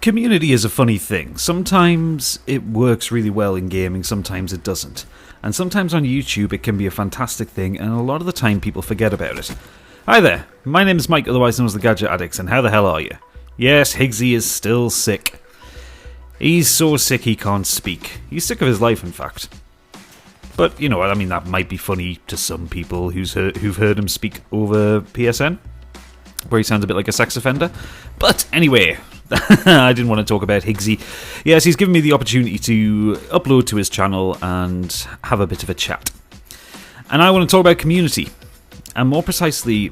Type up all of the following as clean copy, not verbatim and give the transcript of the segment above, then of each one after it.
Community is a funny thing. Sometimes it works really well in gaming, sometimes it doesn't. And sometimes on YouTube it can be a fantastic thing, and a lot of the time people forget about it. Hi there, my name is Mike, otherwise known as the Gadget Addicts, and how the hell are you? Yes, Higgsy is still sick. He's so sick he can't speak. He's sick of his life, in fact. But, you know what, I mean, that might be funny to some people who've heard him speak over PSN, where he sounds a bit like a sex offender. But anyway, I didn't want to talk about Higgsy. Yes, he's given me the opportunity to upload to his channel and have a bit of a chat. And I want to talk about community, and more precisely,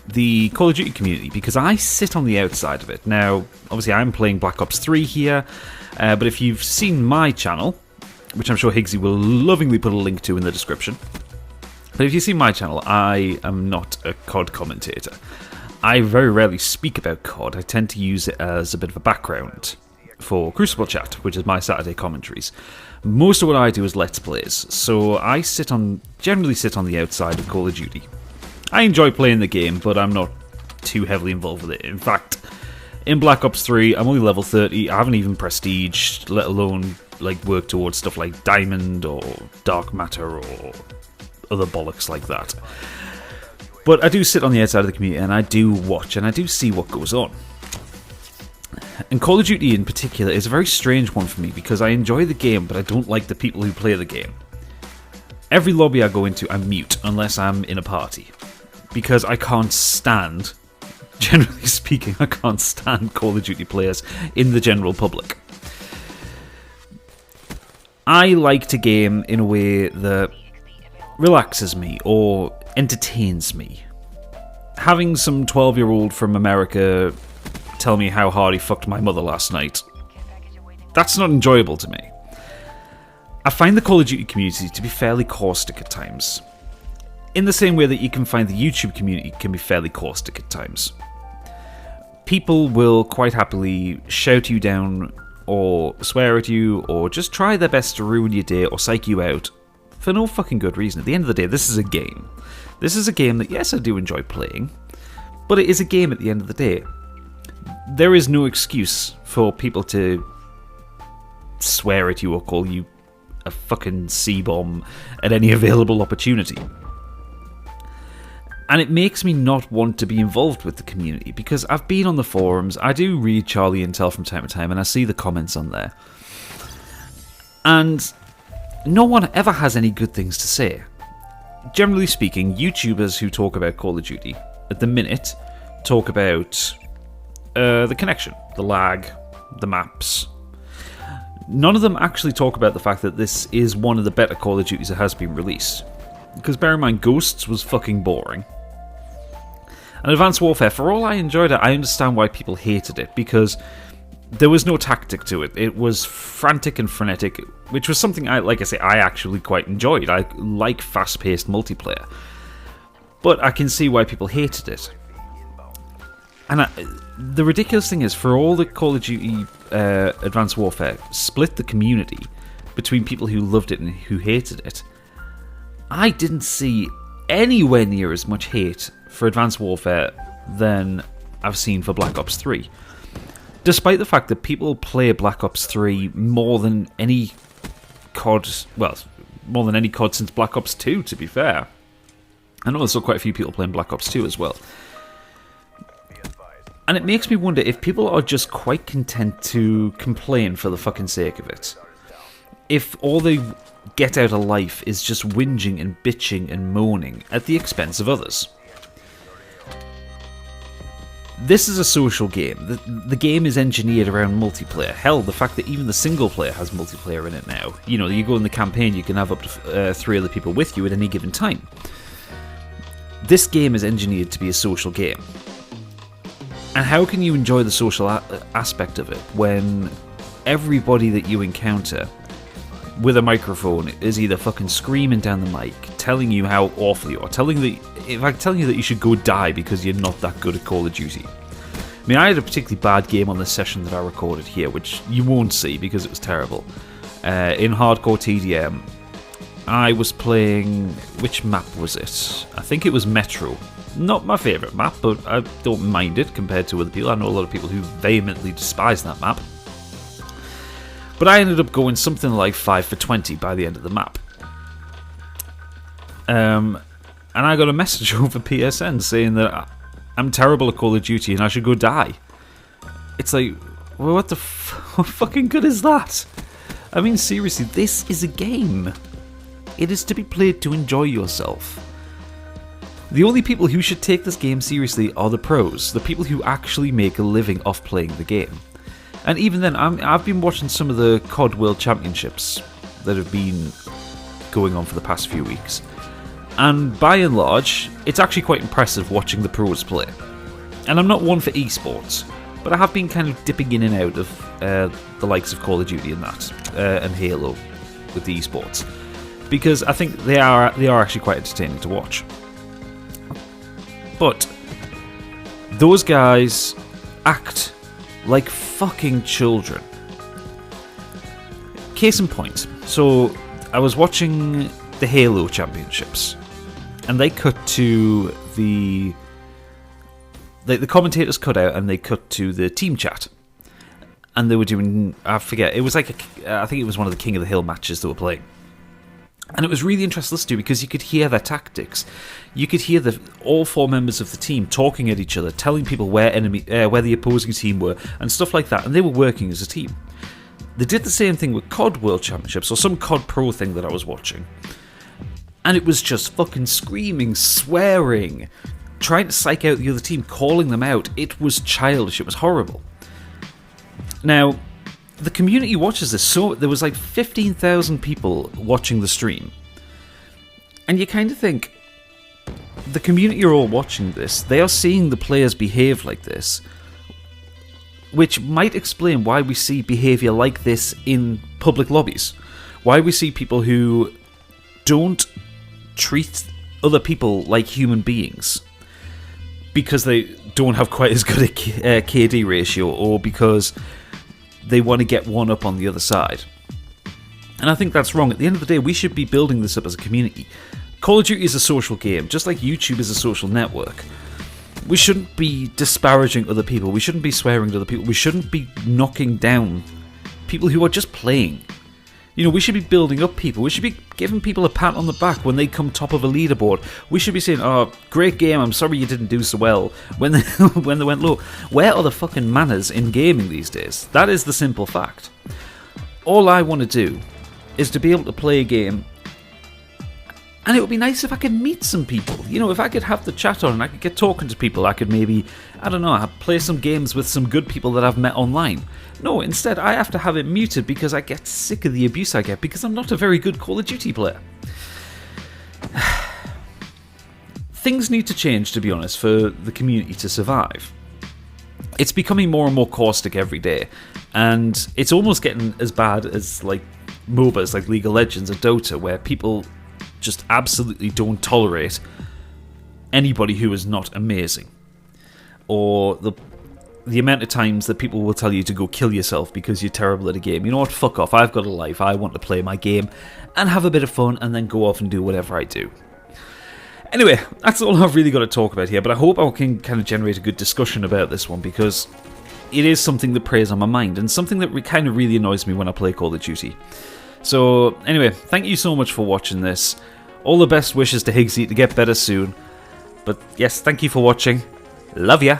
the Call of Duty community, because I sit on the outside of it. Now, obviously I'm playing Black Ops 3 here, but if you've seen my channel, which I'm sure Higgsy will lovingly put a link to in the description, but if you've seen my channel, I am not a CoD commentator. I very rarely speak about CoD. I tend to use it as a bit of a background for Crucible Chat, which is my Saturday commentaries. Most of what I do is Let's Plays, so I generally sit on the outside of Call of Duty. I enjoy playing the game, but I'm not too heavily involved with it. In fact, in Black Ops 3, I'm only level 30. I haven't even prestiged, let alone like work towards stuff like Diamond or Dark Matter or other bollocks like that. But I do sit on the outside of the community, and I do watch, and I do see what goes on. And Call of Duty in particular is a very strange one for me, because I enjoy the game, but I don't like the people who play the game. Every lobby I go into, I mute, unless I'm in a party. Because I can't stand, generally speaking, I can't stand Call of Duty players in the general public. I like to game in a way that relaxes me or entertains me. Having some 12-year-old from America tell me how hard he fucked my mother last night, that's not enjoyable to me. I find the Call of Duty community to be fairly caustic at times, in the same way that you can find the YouTube community can be fairly caustic at times. People will quite happily shout you down or swear at you or just try their best to ruin your day or psych you out for no fucking good reason. At the end of the day, this is a game. This is a game that, yes, I do enjoy playing, but it is a game at the end of the day. There is no excuse for people to swear at you or call you a fucking C-bomb at any available opportunity. And it makes me not want to be involved with the community, because I've been on the forums, I do read Charlie Intel from time to time, and I see the comments on there. And no one ever has any good things to say. Generally speaking, YouTubers who talk about Call of Duty, at the minute, talk about the connection, the lag, the maps. None of them actually talk about the fact that this is one of the better Call of Duties that has been released. Because bear in mind, Ghosts was fucking boring. And Advanced Warfare, for all I enjoyed it, I understand why people hated it, because there was no tactic to it. It was frantic and frenetic, which was something I actually quite enjoyed. I like fast-paced multiplayer. But I can see why people hated it. And the ridiculous thing is, for all the Call of Duty Advanced Warfare split the community between people who loved it and who hated it, I didn't see anywhere near as much hate for Advanced Warfare than I've seen for Black Ops 3. Despite the fact that people play Black Ops 3 more than any CoD, well, more than any CoD since Black Ops 2, to be fair. I know there's still quite a few people playing Black Ops 2 as well. And it makes me wonder if people are just quite content to complain for the fucking sake of it. If all they get out of life is just whinging and bitching and moaning at the expense of others. This is a social game. The game is engineered around multiplayer. Hell, the fact that even the single player has multiplayer in it now. You know, you go in the campaign, you can have up to 3 other people with you at any given time. This game is engineered to be a social game. And how can you enjoy the social aspect of it when everybody that you encounter with a microphone is either fucking screaming down the mic, telling you how awful you are, telling you that you should go die because you're not that good at Call of Duty. I mean, I had a particularly bad game on this session that I recorded here, which you won't see because it was terrible. In Hardcore TDM, I was playing... which map was it? I think it was Metro. Not my favourite map, but I don't mind it compared to other people. I know a lot of people who vehemently despise that map. But I ended up going something like 5 for 20 by the end of the map. And I got a message over PSN saying that I'm terrible at Call of Duty and I should go die. It's like, well, what fucking good is that? I mean, seriously, this is a game. It is to be played to enjoy yourself. The only people who should take this game seriously are the pros, the people who actually make a living off playing the game. And even then, I've been watching some of the CoD World Championships that have been going on for the past few weeks. And by and large, it's actually quite impressive watching the pros play. And I'm not one for eSports, but I have been kind of dipping in and out of the likes of Call of Duty and that, and Halo with the eSports. Because I think they are actually quite entertaining to watch. But those guys act like fucking children. Case in point, so I was watching the Halo Championships, and they cut to the commentators cut out and they cut to the team chat. And they were doing, I forget, it was like, I think it was one of the King of the Hill matches they were playing. And it was really interesting to listen to because you could hear their tactics. You could hear all four members of the team talking at each other, telling people where the opposing team were, and stuff like that. And they were working as a team. They did the same thing with CoD World Championships, or some CoD Pro thing that I was watching. And it was just fucking screaming, swearing, trying to psych out the other team, calling them out. It was childish. It was horrible. Now, the community watches this, so there was like 15,000 people watching the stream. And you kind of think, the community are all watching this, they are seeing the players behave like this, which might explain why we see behaviour like this in public lobbies. Why we see people who don't treat other people like human beings. Because they don't have quite as good a KD ratio, or because they want to get one up on the other side. And I think that's wrong. At the end of the day, we should be building this up as a community. Call of Duty is a social game, just like YouTube is a social network. We shouldn't be disparaging other people. We shouldn't be swearing at other people. We shouldn't be knocking down people who are just playing. You know, we should be building up people. We should be giving people a pat on the back when they come top of a leaderboard. We should be saying, oh, great game, I'm sorry you didn't do so well, when they, when they went low. Where are the fucking manners in gaming these days? That is the simple fact. All I want to do is to be able to play a game, and it would be nice if I could meet some people. You know, if I could have the chat on and I could get talking to people, I could maybe, I don't know, play some games with some good people that I've met online. No, instead I have to have it muted because I get sick of the abuse I get because I'm not a very good Call of Duty player. Things need to change, to be honest, for the community to survive. It's becoming more and more caustic every day, and it's almost getting as bad as like MOBAs like League of Legends or Dota, where people just absolutely don't tolerate anybody who is not amazing. Or the amount of times that people will tell you to go kill yourself because you're terrible at a game. You know what, fuck off, I've got a life, I want to play my game and have a bit of fun and then go off and do whatever I do. Anyway, that's all I've really got to talk about here, but I hope I can kind of generate a good discussion about this one, because it is something that preys on my mind and something that kind of really annoys me when I play Call of Duty. So, anyway, thank you so much for watching this. All the best wishes to Higgsy to get better soon. But yes, thank you for watching. Love ya.